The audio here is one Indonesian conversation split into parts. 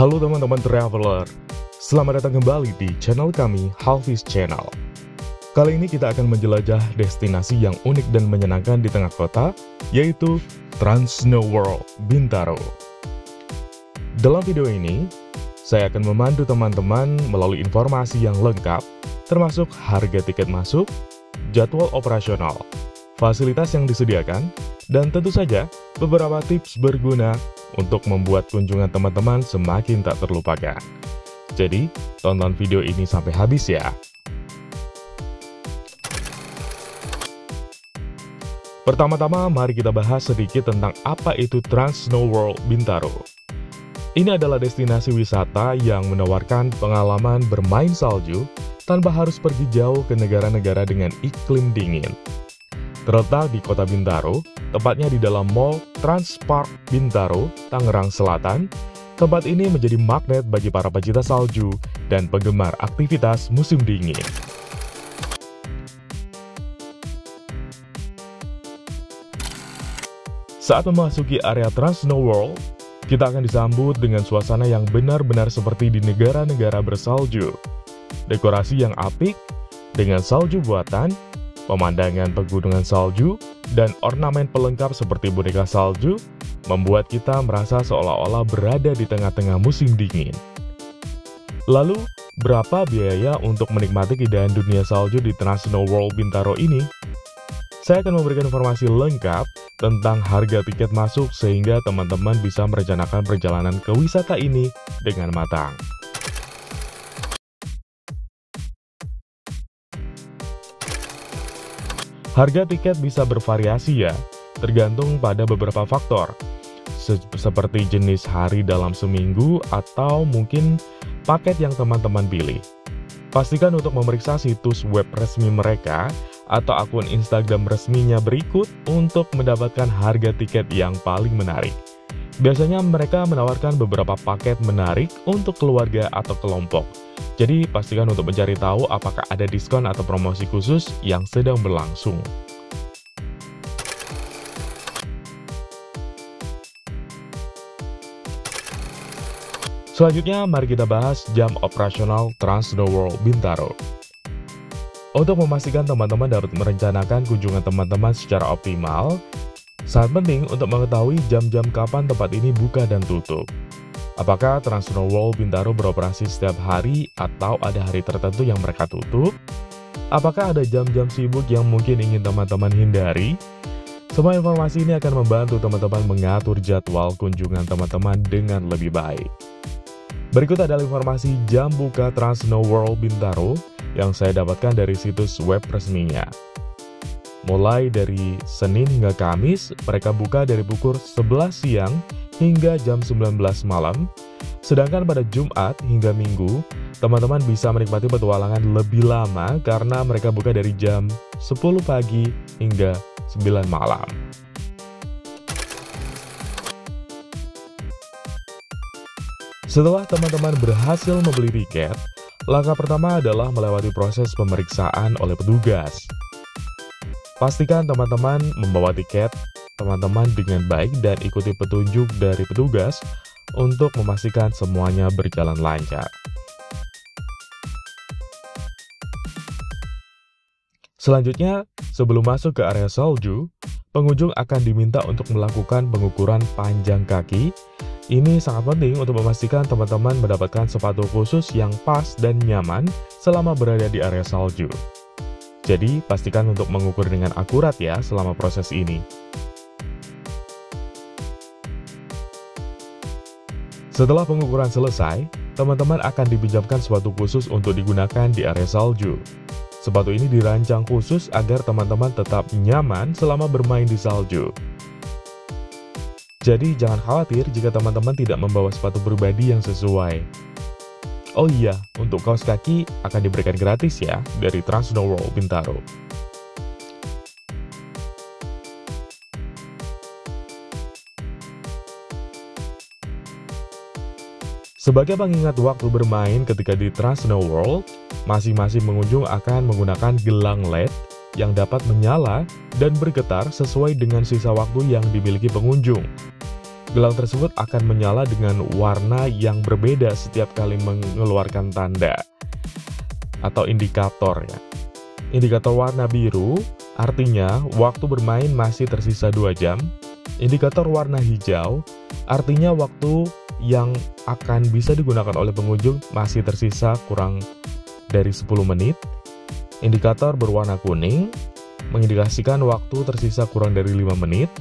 Halo teman-teman traveler, selamat datang kembali di channel kami, Hafiz Channel. Kali ini kita akan menjelajah destinasi yang unik dan menyenangkan di tengah kota, yaitu Trans Snow World Bintaro. Dalam video ini, saya akan memandu teman-teman melalui informasi yang lengkap, termasuk harga tiket masuk, jadwal operasional, fasilitas yang disediakan, dan tentu saja beberapa tips berguna untuk membuat kunjungan teman-teman semakin tak terlupakan. Jadi, tonton video ini sampai habis ya. Pertama-tama, mari kita bahas sedikit tentang apa itu Trans Snow World Bintaro. Ini adalah destinasi wisata yang menawarkan pengalaman bermain salju tanpa harus pergi jauh ke negara-negara dengan iklim dingin. Terletak di kota Bintaro, tepatnya di dalam Mall Trans Park Bintaro, Tangerang Selatan. Tempat ini menjadi magnet bagi para pecinta salju dan penggemar aktivitas musim dingin. Saat memasuki area Trans Snow World, kita akan disambut dengan suasana yang benar-benar seperti di negara-negara bersalju. Dekorasi yang apik, dengan salju buatan, pemandangan pegunungan salju, dan ornamen pelengkap seperti boneka salju, membuat kita merasa seolah-olah berada di tengah-tengah musim dingin. Lalu, berapa biaya untuk menikmati keindahan dunia salju di Trans Snow World Bintaro ini? Saya akan memberikan informasi lengkap tentang harga tiket masuk sehingga teman-teman bisa merencanakan perjalanan ke wisata ini dengan matang. Harga tiket bisa bervariasi ya, tergantung pada beberapa faktor, seperti jenis hari dalam seminggu atau mungkin paket yang teman-teman pilih. Pastikan untuk memeriksa situs web resmi mereka atau akun Instagram resminya berikut untuk mendapatkan harga tiket yang paling menarik. Biasanya mereka menawarkan beberapa paket menarik untuk keluarga atau kelompok. Jadi pastikan untuk mencari tahu apakah ada diskon atau promosi khusus yang sedang berlangsung. Selanjutnya, mari kita bahas jam operasional Trans Snow World Bintaro. Untuk memastikan teman-teman dapat merencanakan kunjungan teman-teman secara optimal, sangat penting untuk mengetahui jam-jam kapan tempat ini buka dan tutup. Apakah Trans Snow World Bintaro beroperasi setiap hari atau ada hari tertentu yang mereka tutup? Apakah ada jam-jam sibuk yang mungkin ingin teman-teman hindari? Semua informasi ini akan membantu teman-teman mengatur jadwal kunjungan teman-teman dengan lebih baik. Berikut adalah informasi jam buka Trans Snow World Bintaro yang saya dapatkan dari situs web resminya. Mulai dari Senin hingga Kamis, mereka buka dari pukul 11 siang hingga jam 19 malam. Sedangkan pada Jumat hingga Minggu, teman-teman bisa menikmati petualangan lebih lama karena mereka buka dari jam 10 pagi hingga 9 malam. Setelah teman-teman berhasil membeli tiket, langkah pertama adalah melewati proses pemeriksaan oleh petugas. Pastikan teman-teman membawa tiket teman-teman dengan baik dan ikuti petunjuk dari petugas untuk memastikan semuanya berjalan lancar. Selanjutnya, sebelum masuk ke area salju, pengunjung akan diminta untuk melakukan pengukuran panjang kaki. Ini sangat penting untuk memastikan teman-teman mendapatkan sepatu khusus yang pas dan nyaman selama berada di area salju. Jadi, pastikan untuk mengukur dengan akurat ya selama proses ini. Setelah pengukuran selesai, teman-teman akan dipinjamkan sepatu khusus untuk digunakan di area salju. Sepatu ini dirancang khusus agar teman-teman tetap nyaman selama bermain di salju. Jadi, jangan khawatir jika teman-teman tidak membawa sepatu pribadi yang sesuai. Oh iya, untuk kaos kaki akan diberikan gratis ya dari Trans Snow World Bintaro. Sebagai pengingat waktu bermain ketika di Trans Snow World, masing-masing pengunjung akan menggunakan gelang LED yang dapat menyala dan bergetar sesuai dengan sisa waktu yang dimiliki pengunjung. gelang tersebut akan menyala dengan warna yang berbeda setiap kali mengeluarkan tanda atau indikator ya. Indikator warna biru artinya waktu bermain masih tersisa 2 jam. Indikator warna hijau artinya waktu yang akan bisa digunakan oleh pengunjung masih tersisa kurang dari 10 menit. Indikator berwarna kuning mengindikasikan waktu tersisa kurang dari 5 menit.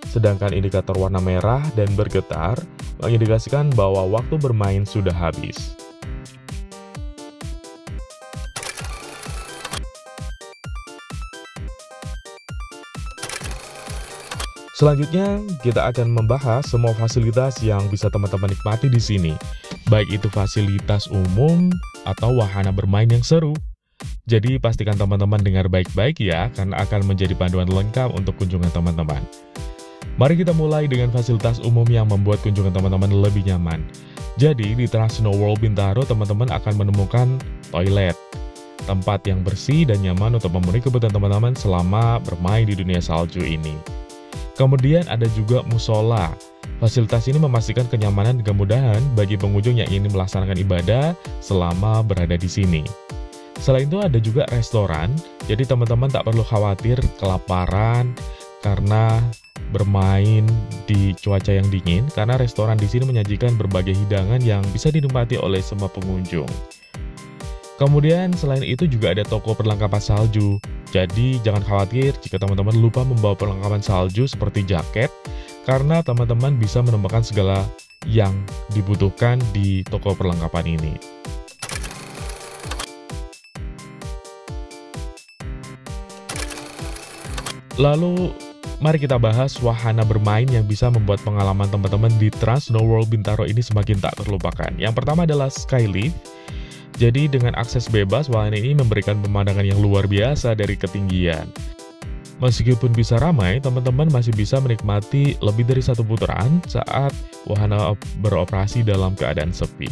Sedangkan indikator warna merah dan bergetar mengindikasikan bahwa waktu bermain sudah habis. Selanjutnya, kita akan membahas semua fasilitas yang bisa teman-teman nikmati di sini, baik itu fasilitas umum atau wahana bermain yang seru. Jadi, pastikan teman-teman dengar baik-baik ya, karena akan menjadi panduan lengkap untuk kunjungan teman-teman. Mari kita mulai dengan fasilitas umum yang membuat kunjungan teman-teman lebih nyaman. Jadi, di Trans Snow World Bintaro, teman-teman akan menemukan toilet, tempat yang bersih dan nyaman untuk memenuhi kebutuhan teman-teman selama bermain di dunia salju ini. Kemudian ada juga musola. Fasilitas ini memastikan kenyamanan dan kemudahan bagi pengunjung yang ingin melaksanakan ibadah selama berada di sini. Selain itu ada juga restoran, jadi teman-teman tak perlu khawatir kelaparan karena bermain di cuaca yang dingin, karena restoran di sini menyajikan berbagai hidangan yang bisa dinikmati oleh semua pengunjung. Kemudian selain itu juga ada toko perlengkapan salju. Jadi jangan khawatir jika teman-teman lupa membawa perlengkapan salju seperti jaket, karena teman-teman bisa menemukan segala yang dibutuhkan di toko perlengkapan ini. Lalu, mari kita bahas wahana bermain yang bisa membuat pengalaman teman-teman di Trans Snow World Bintaro ini semakin tak terlupakan. Yang pertama adalah Skylift. Jadi dengan akses bebas, wahana ini memberikan pemandangan yang luar biasa dari ketinggian. Meskipun bisa ramai, teman-teman masih bisa menikmati lebih dari 1 putaran saat wahana beroperasi dalam keadaan sepi.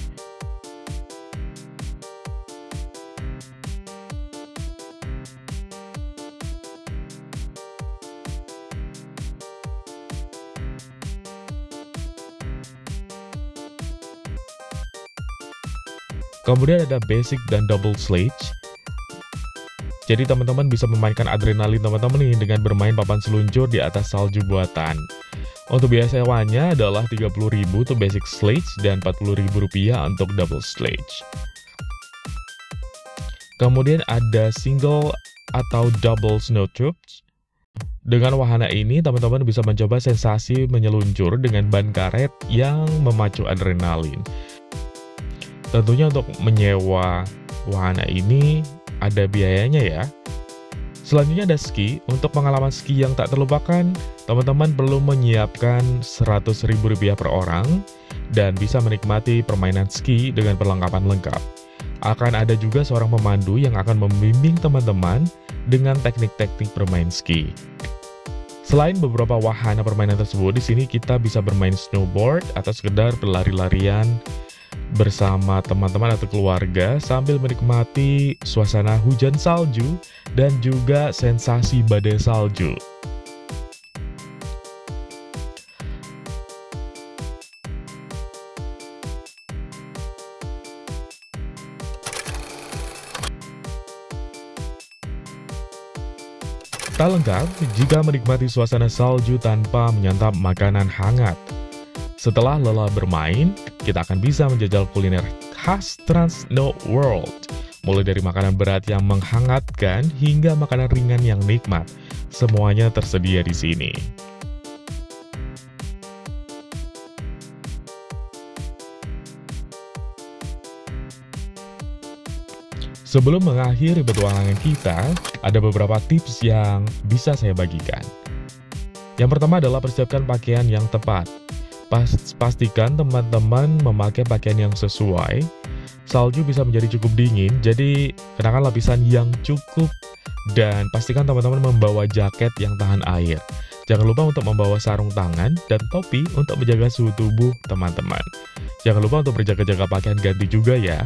Kemudian ada basic dan double sledge. Jadi teman-teman bisa memainkan adrenalin teman-teman nih dengan bermain papan seluncur di atas salju buatan. Untuk biaya sewanya adalah 30.000 untuk basic sledge dan Rp40.000 untuk double sledge. Kemudian ada single atau double snow tubes. Dengan wahana ini teman-teman bisa mencoba sensasi menyeluncur dengan ban karet yang memacu adrenalin. Tentunya untuk menyewa wahana ini ada biayanya ya. Selanjutnya ada ski. Untuk pengalaman ski yang tak terlupakan, teman-teman perlu menyiapkan Rp100.000 per orang dan bisa menikmati permainan ski dengan perlengkapan lengkap. Akan ada juga seorang pemandu yang akan membimbing teman-teman dengan teknik-teknik bermain ski. Selain beberapa wahana permainan tersebut, di sini kita bisa bermain snowboard atau sekedar berlari-larian bersama teman-teman atau keluarga sambil menikmati suasana hujan salju dan juga sensasi badai salju. Tak lengkap jika menikmati suasana salju tanpa menyantap makanan hangat. Setelah lelah bermain, kita akan bisa menjajal kuliner khas Trans Snow World. Mulai dari makanan berat yang menghangatkan hingga makanan ringan yang nikmat. Semuanya tersedia di sini. Sebelum mengakhiri petualangan kita, ada beberapa tips yang bisa saya bagikan. Yang pertama adalah persiapkan pakaian yang tepat. Pastikan teman-teman memakai pakaian yang sesuai. Salju bisa menjadi cukup dingin, jadi kenakan lapisan yang cukup. Dan pastikan teman-teman membawa jaket yang tahan air. Jangan lupa untuk membawa sarung tangan dan topi untuk menjaga suhu tubuh teman-teman. Jangan lupa untuk berjaga-jaga pakaian ganti juga ya.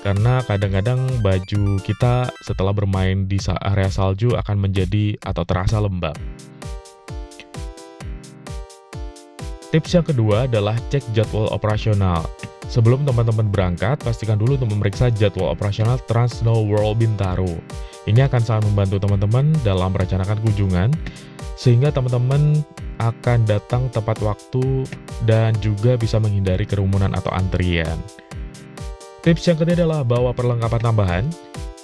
Karena kadang-kadang baju kita setelah bermain di area salju akan menjadi atau terasa lembab. Tips yang kedua adalah cek jadwal operasional. Sebelum teman-teman berangkat, pastikan dulu untuk memeriksa jadwal operasional Trans Snow World Bintaro. Ini akan sangat membantu teman-teman dalam merencanakan kunjungan, sehingga teman-teman akan datang tepat waktu dan juga bisa menghindari kerumunan atau antrian. Tips yang ketiga adalah bawa perlengkapan tambahan.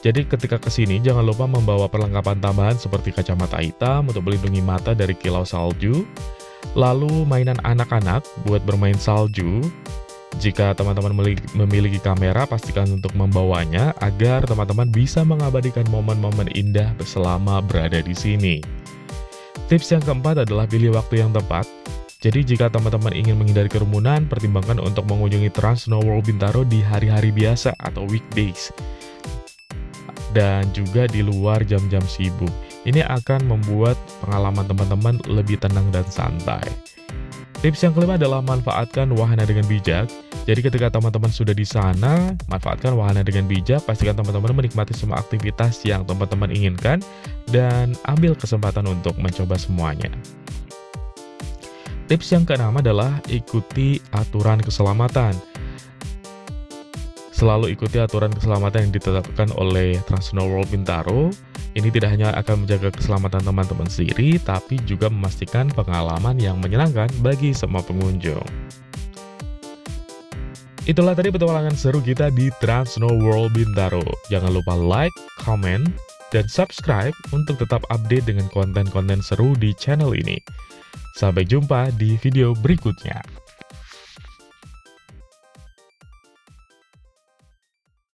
Jadi ketika kesini jangan lupa membawa perlengkapan tambahan seperti kacamata hitam untuk melindungi mata dari kilau salju, lalu mainan anak-anak buat bermain salju. Jika teman-teman memiliki kamera, pastikan untuk membawanya agar teman-teman bisa mengabadikan momen-momen indah selama berada di sini. Tips yang keempat adalah pilih waktu yang tepat. Jadi jika teman-teman ingin menghindari kerumunan, pertimbangkan untuk mengunjungi Trans Snow World Bintaro di hari-hari biasa atau weekdays, dan juga di luar jam-jam sibuk. Ini akan membuat pengalaman teman-teman lebih tenang dan santai. Tips yang kelima adalah manfaatkan wahana dengan bijak. Jadi ketika teman-teman sudah di sana, manfaatkan wahana dengan bijak, pastikan teman-teman menikmati semua aktivitas yang teman-teman inginkan, dan ambil kesempatan untuk mencoba semuanya. Tips yang keenam adalah ikuti aturan keselamatan. Selalu ikuti aturan keselamatan yang ditetapkan oleh Trans Snow World Bintaro. Ini tidak hanya akan menjaga keselamatan teman-teman sendiri, tapi juga memastikan pengalaman yang menyenangkan bagi semua pengunjung. Itulah tadi petualangan seru kita di Trans Snow World Bintaro. Jangan lupa like, comment, dan subscribe untuk tetap update dengan konten-konten seru di channel ini. Sampai jumpa di video berikutnya.